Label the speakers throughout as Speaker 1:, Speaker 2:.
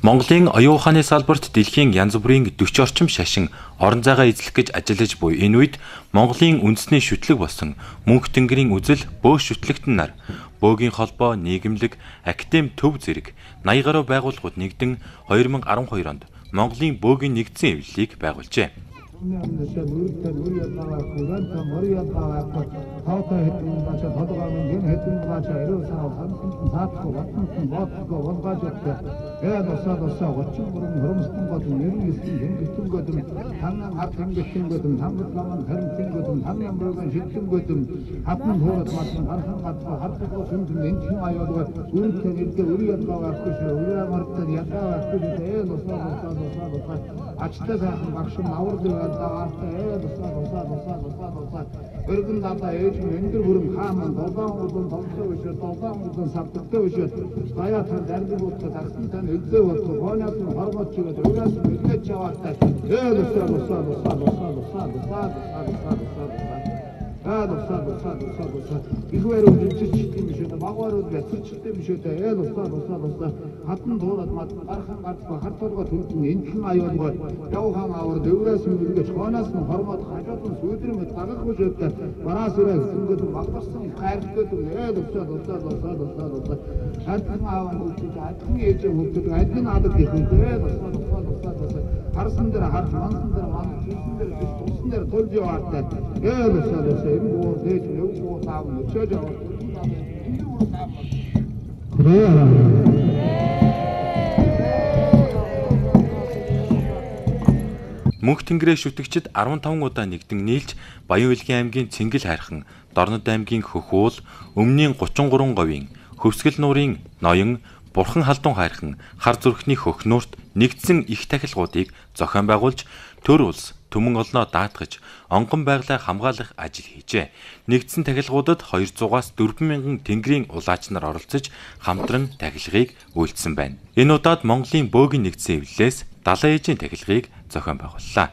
Speaker 1: Монголын оюун ухааны салбарт дэлхийн янз бүрийн 40 орчим шашин орон зайгаа эзлэх гэж ажиллаж буй энэ үед Монголын үндэсний шүтлэг болсон мөнх тэнгэрийн үзэл бөөс шүтлэгтэн нар бөөгийн холбоо нийгэмлэг академи төв зэрэг 80 гаруй байгууллагууд нэгдэн 2012 онд Монголын бөөгийн нэгдсэн эвлэлийг байгуулжээ.
Speaker 2: Örgün dağda eğitim öndür vurum kaman doldan uzun dolsa uçuyor doldan uzun saptıkta uçuyor hayatın derdi buldu taksıntan ödde oldu oynasın hormat çıkıyor oynasın ödde çavaşlar 이거로 지치미셔도 막와로 지치미셔도 에도싸 같은 도lat архан гадва хартурга төлтөн энхэн аюулга явхан авар дэврээсэн үргэ чонаас нь хормод хажуудын сүйдрэмэд дагах бүжөөдтэй бараасураа зүнгэд магтарсан хайртай эдоссаа хатан аван үлдэж хатан ээж хөвдөд адин адаг гэхүүтэй эдоссаа харсан дээр харж мансан дээр ман хийсэн дээр тусан дээр толж яваатай эдоссаа энэ гоо дэж нэг гоо таав өчөөж яваа
Speaker 1: Мөнх тэнгэрээ шүтгчид 15 удаа нэгдэн нийлж Баян-Улгийн аймгийн Цэнгэл хайрхан, Дорнод аймгийн Хөхүүл, Өмнийн 33 говийн, Хөвсгөл нуурын Ноён, Бурхан халдун хайрхан, Хар зүрхний Хөхнүүрт нэгдсэн их тахилгуудыг зохион байгуулж төр улс төмөн олноо даатгаж онгон байгалаа хамгаалах ажил хийжээ. Нэгдсэн тахилгуудад 200-аас 4,000 тэнгэрийн улаач нар оролцож хамтран тахилгыг үйлдсэн байна. Энэ удаад Монголын бөөгийн нэгдсэн эвлэлээс далайн ээжийн тахилгыг зохион байгууллаа.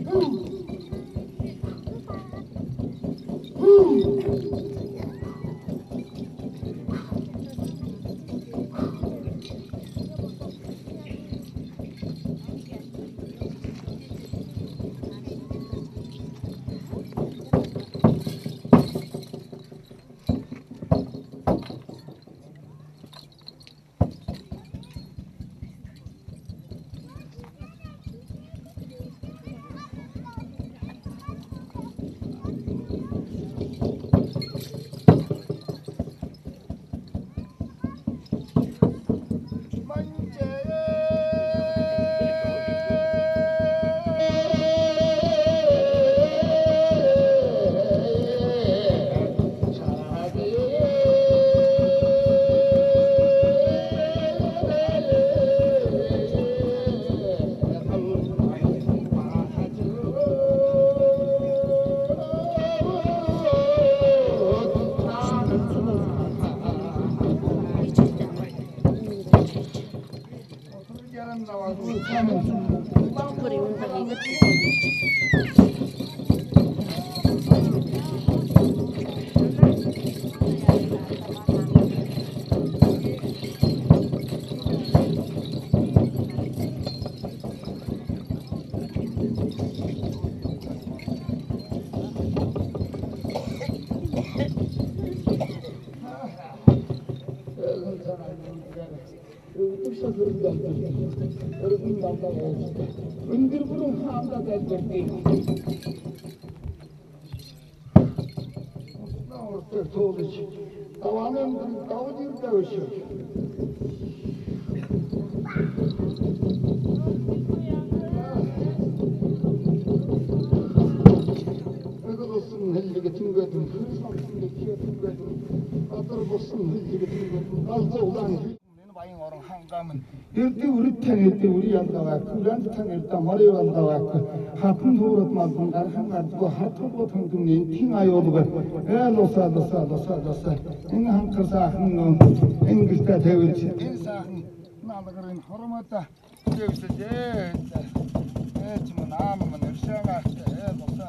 Speaker 3: 우리 영상 이거
Speaker 2: 은들부름 하다 될때 나올 때 도대체 나와는 나오질 때였어. 그것도 쓰면 흘리게 든 거든 그래서 기어 든 거든 아들 쓰면 흘리게 든 거든 나도 오다니 많이 오랑 한가면 이때 우리 탕 때 우리 한다가 그런 탕 일단 머리 한다가 하품 도로만 분간 한가지고 하품도 탕둥이 팅아요도 에 노사 잉한 커사 한놈 잉글다 대위치 인사 나가는 허름하다 여기서 제 지금 나무만 열시아가 노사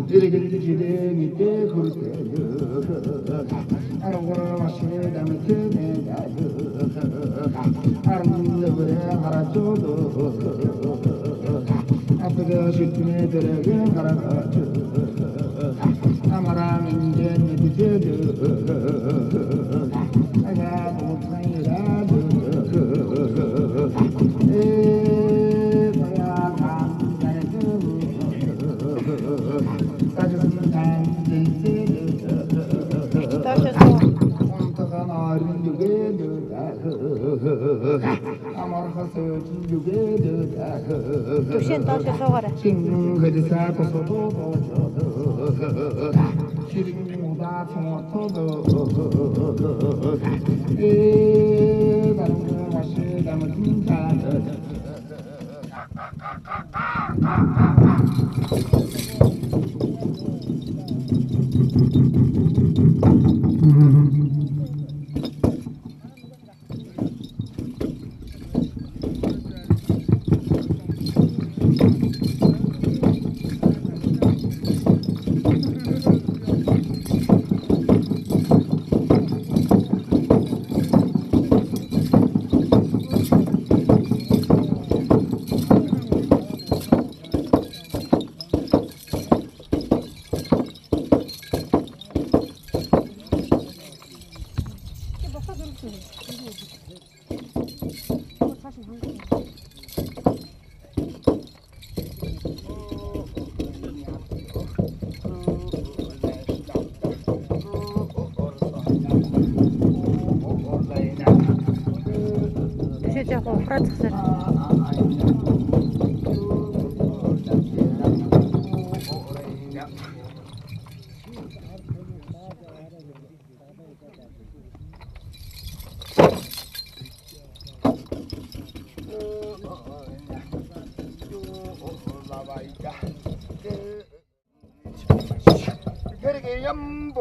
Speaker 2: 이렇게 지렁이 때 그릇에 아르고 마시에 담을 내가 아름다워에 알아줘도 앞에서 싶은 애들에게 가라가줘 아마라는 게 느껴져도 내가 못하이라도 에서야 감사해도 따졌으면 온터가 나른 죽에도 아마라서 죽에도
Speaker 3: Түшен ташы соғары.
Speaker 2: 싱그리 사고 서도 시링보다 통어터도 다른 거 맛이 담은 자는
Speaker 3: Түшен жақы француздар.
Speaker 2: 별에게 연보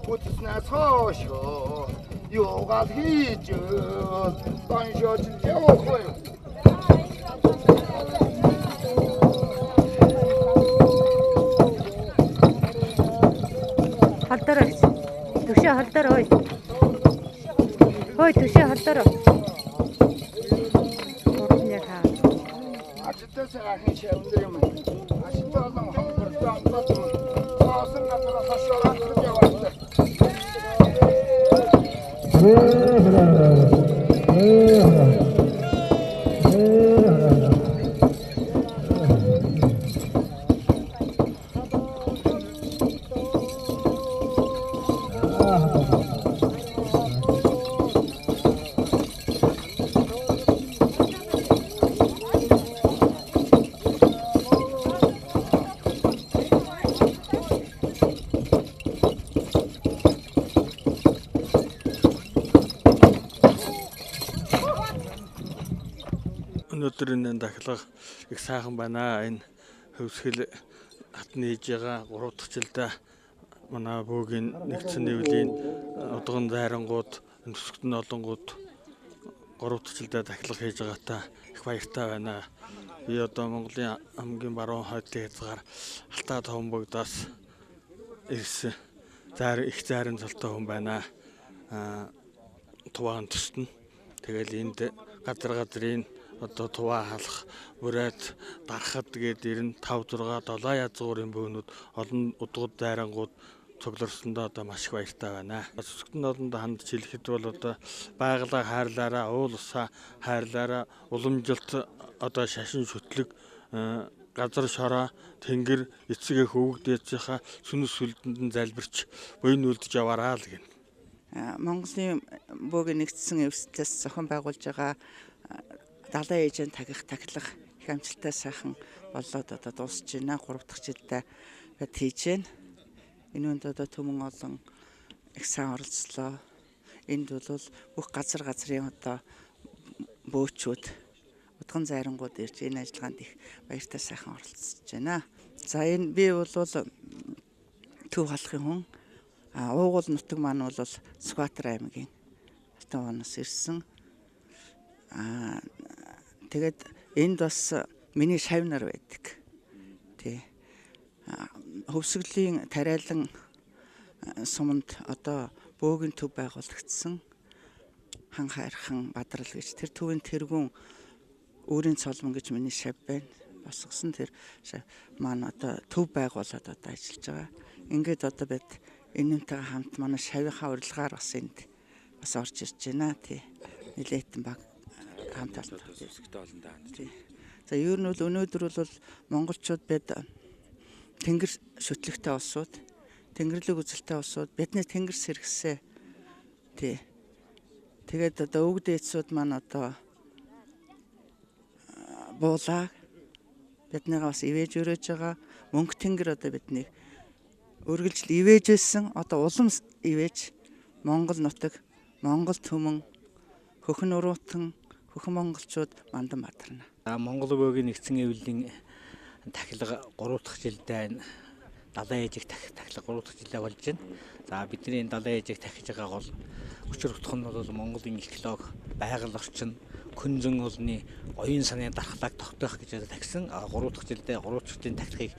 Speaker 2: 웃으나 서셔 요가 되죠 단셔 진짜 없어요
Speaker 3: Халдаар ойс. Түшээ халдаар ойс. Хой түшээ халдаар. Орны хаа.
Speaker 2: 아직도 생각이 채운들이면 아직도 얼른 한국으로 안 갔으면 사슴 같은 사시오라 그렇게 왔어
Speaker 4: Өнөөдрийн дахилга их сайхан байна. Энэ хөвсгөл хатны хийж байгаа 3 дахь жилдээ манай бөөгийн нэгдсэн нэвлийн удган зайрангууд төсөгтөн олонгууд 3 дахь жилдээ дахилга хийж байгаатай их баяртай байна. Би одоо Монголын хамгийн баруун хойдын хязгаар Алтай таван богдоос ирсэн их зайран цолтой хүн байна. Туваан төстөн. Тэгэл энд газрын одоо туваа халах, бүрээд дарахад гээд ирнэ 5 6 7 язгуурын бөөнүүд олон удгууд дайрангууд цугларсандаа одоо маш их баяртай байна. Төсөгтөн олондоо хандж хэлэхэд бол одоо байгалаа хайрлаараа, уул усаа хайрлаараа, уламжилт одоо шашин шүтлэг газар шороо, тэнгэр эцгээ хөвгдөөцийнхаа сүнс сүлдэнд залбирч буйн үлдэж яваараа л гэнэ.
Speaker 5: Монголын бөөгийн нэгдсэн эвслээс зохион байгуулж байгаа далайн ээжийн тагих тахилга их амжилттай сайхан болоод одоо дуусж байна. 3 дахь жилдээ бид хийж байна. Энэ үнд одоо төмөн олон их сайн оролцлоо. Энд бол бүх газрын одоо бөөчүүд удган зайрангууд ирж энэ ажиллагаанд их баяртай сайхан оролцож байна. За энэ би бол төв халахын хүн. Уугуул нутаг маань бол Сүхбаатар аймгийн Алтан оноос ирсэн. Тэгээд энд бас миний шавнар байдаг. Тий. Хөвсгөлийн тариалан суманд одоо бөөгийн төв байгуулагдсан хан хайрхан Бадрал гэж тэр төвийн тэргүүн өөрийн цолмон гэж миний шав байна. Босгосон тэр маань одоо төв байгуулад одоо ажиллаж байгаа. Ингээд одоо бид энэнтэйгээ хамт манай шавийнхаа урилгаар бас энд бас орж ирж байна. Тий. Нилээдэн баг хамт олсон. Тий. За ер нь бол өнөөдөр бол монголчууд бид тэнгэр шүтлэгтэй улсууд, тэнгэрлэг үзэлтэй улсууд бидний тэнгэр сэргсээ. Тий. Тэгээд одоо өвгд эцсүүд маань одоо буулаа биднийг бас ивэж өрөөж байгаа. Мөнгө тэнгэр одоо биднийг өргөлжл ивэжсэн. Одоо улам ивэж Монгол нутаг, Монгол түмэн, хөхн уруутан, хөхн монголчууд мандан бадарна.
Speaker 6: Монгол бөөгийн нэгдсэн эвлэлийн тахилга 3 дахь жилдээ далайн ээжийг тахилга 3 дахь жилдээ болж байна. За бидний далайн ээжийг тахиж байгаа бол өчир утх нь бол Монголын эколог, байгаль орчин, күнзэн олны оюун санааны дархлааг тогтоох гэж тагсан 3 дахь жилдээ 3 чөлтийн тахилгыг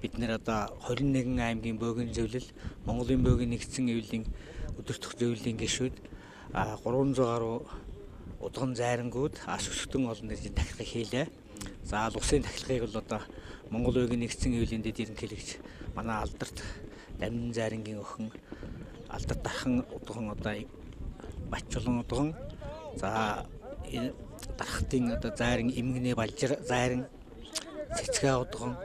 Speaker 6: бид нэр одоо 21 аймгийн бөөгийн зөвлөл, Монголын бөөгийн нэгдсэн эвлэлийн өдөртөх зөвлөлийн гишүүд 300 гаруй удган зайрангууд шүсгтэн олон нэрийн тахилгыг хийлээ. За улсын тахилгыг бол одоо Монгол бөөгийн нэгдсэн эвлэлийн дэд ерөнхийлөгч манай алдарт Дамжин зайрангийн охин алдарт дархан удган одоо Батчулан удган за энэ дархтын одоо зайран эмгэнэ балжир зайран цэцгээ удган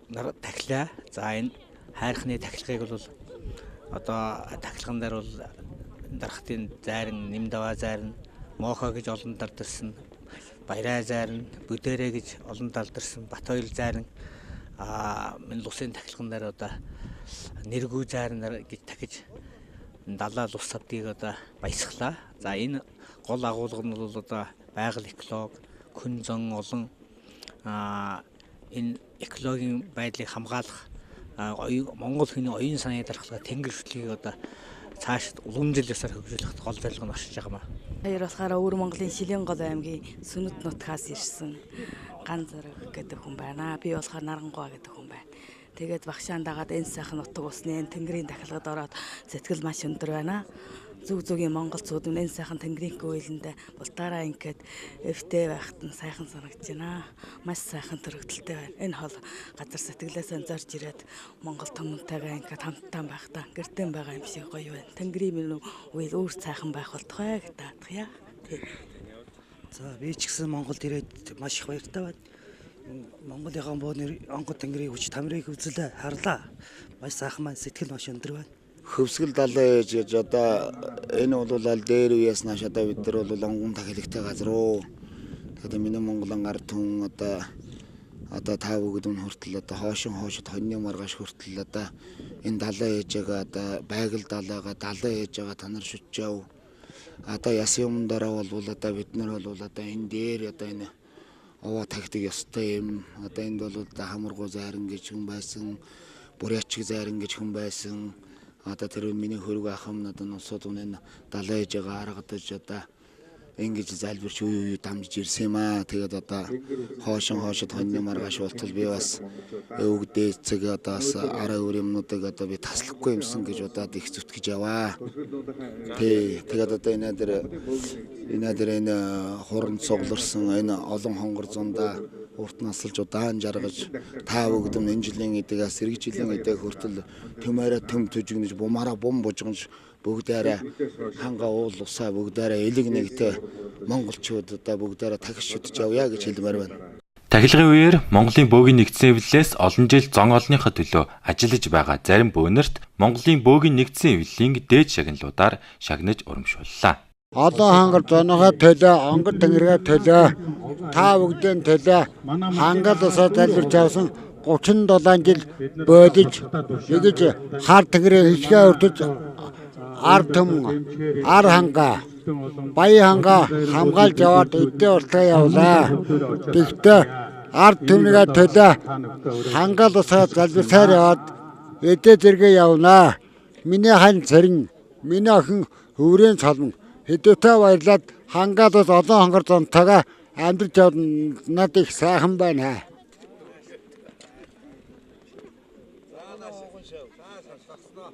Speaker 6: нар тахилаа. За энэ хайрхны тахилгыг бол одоо тахилган дээр бол дархтын зайран Нэмдава зайран Мохо гэж олон далдарсан, Баяраа зайран, Бүдэрэ гэж олон далдарсан, Батойл зайран энэ улсын тахилган дээр одоо Нэргүү зайран гэж тахиж далаа улс савдыг одоо баясгалаа. За энэ гол агуулга нь бол одоо байгаль эколог, күн зон олон энэ экологийн байдлыг хамгаалах Монгол хүний оюун санааны дархлага тэнгэр шүтлгийг одоо цаашд улам жил ясаар хөгжүүлэх гол зорилго нь оршиж байгаа маа.
Speaker 7: Хоёр болохоор өвөр Монголын Шилэнгол аймгийн Сүнэт нутгаас ирсэн Ган Зориг гэдэг хүн байна. Би болохоор Нарангуй гэдэг хүн байна. Тэгээд багшаан дагаад энэ сайхан нутаг усны тэнгэрийн тахилгад ороод сэтгэл маш өндөр байна. Зүг зүгийн монголчууд энэ сайхан тэнгэрийн гүйлэндээ бултаараа ингээд эвтэй байхад нь сайхан санагдаж байна. Маш сайхан төрөгдөлтэй байна. Энэ хол газар сэтгэлээсээ зорж ирээд Монгол түмэнтэйгээ ингээд хамтдаа байхдаа гэртэн байгаа юм шиг гоё байна. Тэнгэрийн минь үйл өөр сайхан байх болтугай гэдэг даадгая.
Speaker 8: За би ч гэсэн Монголд ирээд маш их баяртай байна. Монголынхаа бууны онгод тэнгэрийн хүч тамирыг үзлээ харлаа. Маш сайхан маань сэтгэл маш өндөр байна.
Speaker 2: Хөвсгөл далайн ээж гэж одоо энэ бол дээр үеэс нааш одоо бид нар бол онгон тахилагтай газар уу. Тэгэхээр миний Монголын ард түмэн одоо тав өгдөн хүртэл одоо хоошин хоошид хоньны маргааш хүртэл одоо энэ далайн ээжэгээ одоо байгаль далайгаа далайн ээжэгээ та нар шүтж яв. Одоо ясын юм дараа бол одоо бид нар бол одоо энэ дээр одоо энэ овоо тагтыг ёстой юм. Одоо энд бол хамаргуу зайран гэж хүн байсан, бурячиг зайран гэж хүн байсан. Одоо тэр миний хөрөг ахам надад нусууд үнэн далайн ээжэгээ харагдаж одоо ингэж залбирч уу дамжиж ирсэн юм аа. Тэгээд одоо хоошин хоошид хоньны маргааш болтол би бас өвгдээ цэг одоо араа өөр юмнуудыг одоо би таслахгүй юмсан гэж удаад их зүтгэж яваа. Тэгээд одоо энэ дээр энэ хуран цугларсан энэ олон хонгор зундаа урт насалж удаан жаргаж тав өгдөм энэ жилийн эдгээс сэрэг жилийн эдэг хүртэл төмөрө төм төжигнэж бумаараа бум бужигнж бүгдээрээ ханга уул усаа бүгдээрээ элэг нэгтэй монголчууд одоо бүгдээрээ тахиж шүтж явъя гэж хэлмээр байна.
Speaker 1: Тахилгын үеэр Монголын бөөгийн нэгдсэн эвлэлээс олон жил зон олонныхоо төлөө ажиллаж байгаа зарим бөөнөрт Монголын бөөгийн нэгдсэн эвлэлийн дээд шагналуудаар шагнаж урамшууллаа.
Speaker 9: Олон хангар зоногоо төлөө, онгод тэнгэргээ төлөө, та бүгдийн төлөө хангал усаа залбирч авсан 37 жил бөөдөж нэгж хар тэнгэрээ хичгээ өртөж ар төм ар ханга баян ханга хамгаалж яваад өдөө уртаа явлаа. Тэгтээ ард түмнийгээ төлөө хангал усаа залбирсаар яваад өдөө зэрэг явнаа. Миний хань цэрэн, миний охин өврийн цалман хэдүүтэй баярлаад хангаалаас олон хонгор зонтойгоо амьдрч явна. Надад их сайхан байна.
Speaker 10: Манайш. За сонсгосноо.